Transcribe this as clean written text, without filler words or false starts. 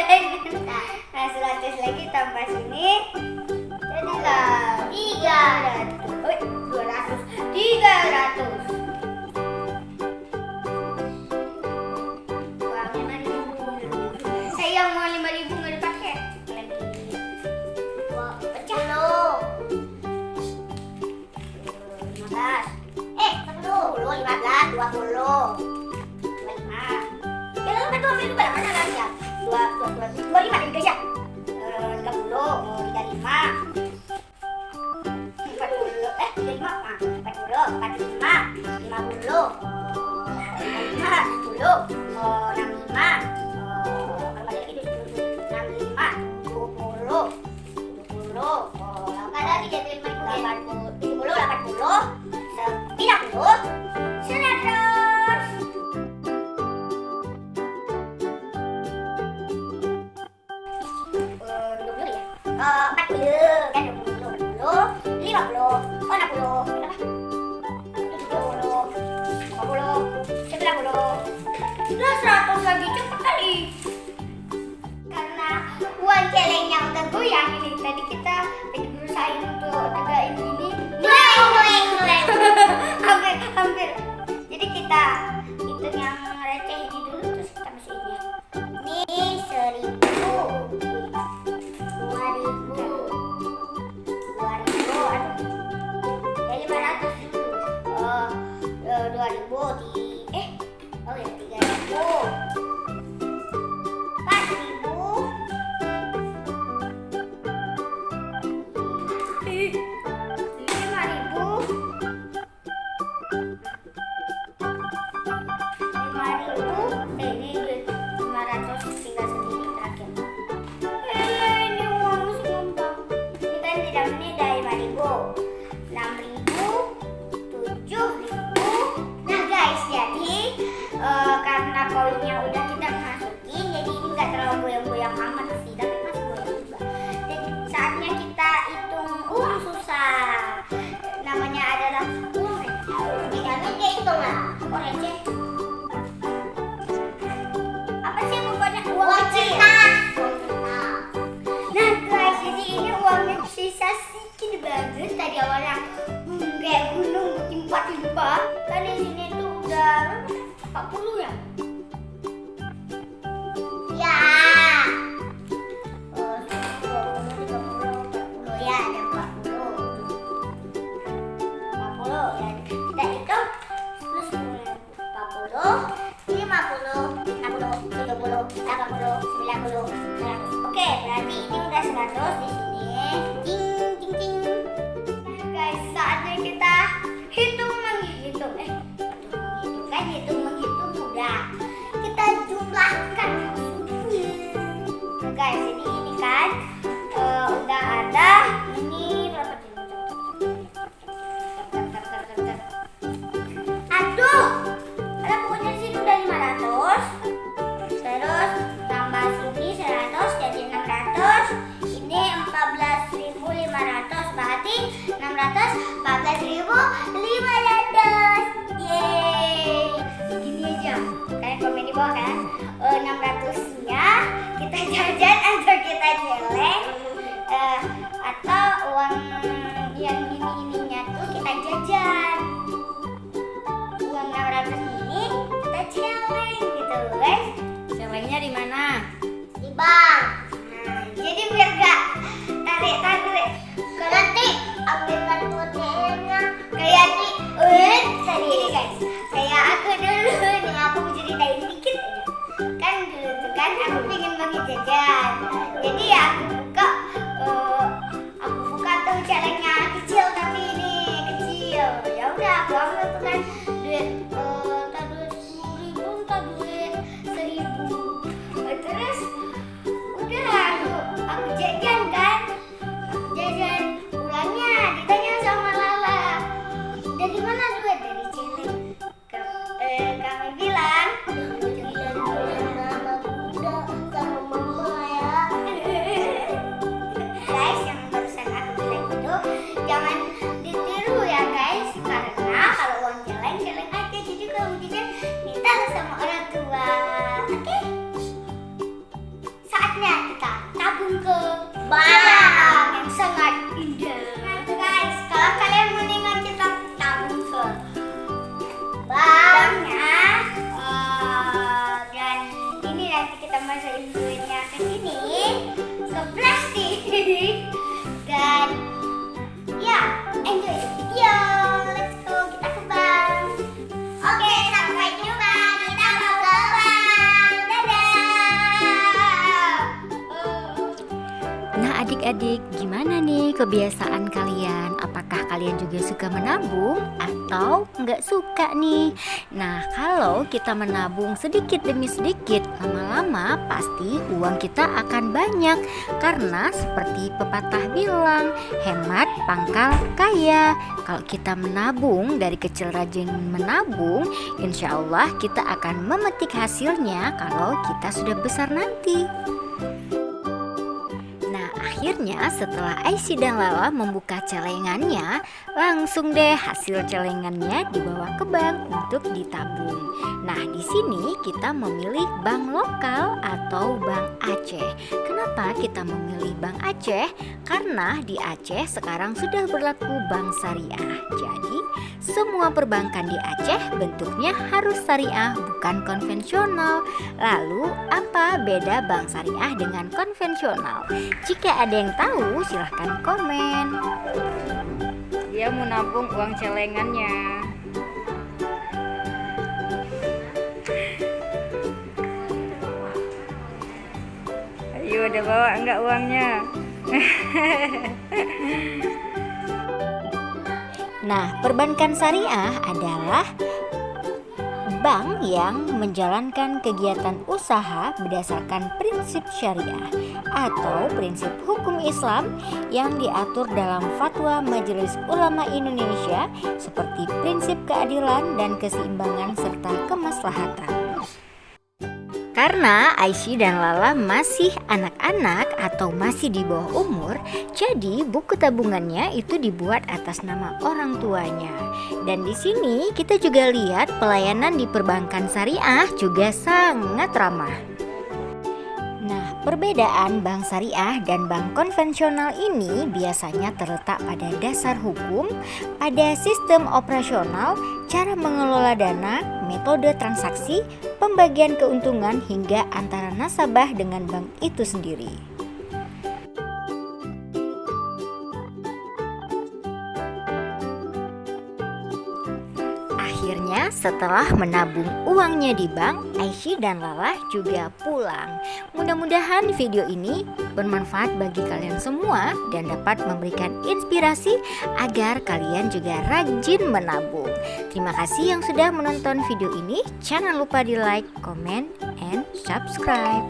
Nah 100 lagi tambah sini jadilah 300. Uangnya 5.000. Sayang mau 5.000 nggak dipakai lagi. Pecah lo. 15. 10, 15, 20. 25. Ya lalu kan 20 berapa mana kan ya? 25 dari guys ya. 30, 35. 100 lagi cepet kali. Karena uang celengnya udah goyang ini. Tadi kita lagi berusaha untuk tegain ini. Hampir. Jadi kita hitung yang receh ini dulu terus kita masukin. Ini 1.000, 2.000, 2.000. Ya 500 dulu. 2.000 di 3.000, 4.000, karena koinnya udah kita masukin, jadi ini nggak terlalu goyang-goyang amat sih, tapi masih goyang juga. Jadi saatnya kita hitung uang susah. Namanya adalah uang receh. Jangan dia hitung lah. Uang receh. Apa sih pokoknya uang cinta. Nah guys, jadi ini uangnya sisa sedikit banget. Tadi awalnya kayak gunung berlimpah-limpah. Kan di sini tuh udah 40 ya? Ya. 40 ya, ada 40 ya. Kita hitung 40, 50, 60, 70, 80, 90, 100. Oke, berarti ini udah 100 di sini. Ting ting ting. Nah guys, saatnya kita hitung menghitung. Hitung menghitung udah. Kita jumlahkan guys, jadi ini kan udah ada ini berapa sih? Aduh, ada pokoknya sini udah 500. Terus tambah sini 100 jadi 600. Ini 14.500 berarti 614.500. Yeay. Gini aja. Kalian komen di bawah kan. 600-nya kita jajan atau kita celeng, atau uang yang ini-ininya tuh kita jajan. Uang 600 ini kita celeng gitu guys. Celengnya di mana? Di bank. Nah, jadi biar gak tarik-tarik. Nanti ambil kartu ATM-nya kayak tadi ini guys. Kayak aku dulu nih, aku mau ceritain dikit aja. Kan dulu tuh kan aku pengen banget jajan. Jadi ya aku buka tuh celengnya kecil, tapi ini kecil. Ya udah aku ambil tuh kan duit duit 10.000, duit 1.000. Terus udah aku jajan kan. Jajan Nah tuh guys, kalau kalian mendingan kita tabung ke banknya, dan ini nanti kita masukin duitnya ke sini, ke plastik. Dan ya, enjoy the video. Let's go, kita ke bank. Oke, sampai jumpa. Kita mau ke bank. Dadah. Nah adik-adik, gimana nih kebiasaan kalian? Apakah kalian juga suka menabung atau nggak suka nih? Nah kalau kita menabung sedikit demi sedikit, lama-lama pasti uang kita akan banyak. Karena seperti pepatah bilang, hemat pangkal kaya. Kalau kita menabung dari kecil rajin menabung, insya Allah kita akan memetik hasilnya kalau kita sudah besar nanti. Akhirnya setelah Aisyah dan Lala membuka celengannya, langsung deh hasil celengannya dibawa ke bank untuk ditabung. Nah di sini kita memilih bank lokal atau Bank Aceh. Kenapa kita memilih Bank Aceh? Karena di Aceh sekarang sudah berlaku bank syariah. Jadi semua perbankan di Aceh bentuknya harus syariah, bukan konvensional. Lalu apa beda bank syariah dengan konvensional? Jika ada yang tahu silahkan komen. Dia mau nabung uang celengannya. Ayo udah bawa enggak uangnya? Nah, perbankan syariah adalah bank yang menjalankan kegiatan usaha berdasarkan prinsip syariah atau prinsip hukum Islam yang diatur dalam fatwa Majelis Ulama Indonesia seperti prinsip keadilan dan keseimbangan serta kemaslahatan. Karena Aisyah dan Lala masih anak-anak atau masih di bawah umur, jadi buku tabungannya itu dibuat atas nama orang tuanya. Dan di sini kita juga lihat pelayanan di perbankan syariah juga sangat ramah. Nah, perbedaan bank syariah dan bank konvensional ini biasanya terletak pada dasar hukum, pada sistem operasional, cara mengelola dana, metode transaksi, pembagian keuntungan hingga antara nasabah dengan bank itu sendiri. Akhirnya setelah menabung uangnya di bank, Aisyah dan Lala juga pulang. Mudah-mudahan video ini bermanfaat bagi kalian semua dan dapat memberikan inspirasi agar kalian juga rajin menabung. Terima kasih yang sudah menonton video ini. Jangan lupa di like, comment, and subscribe.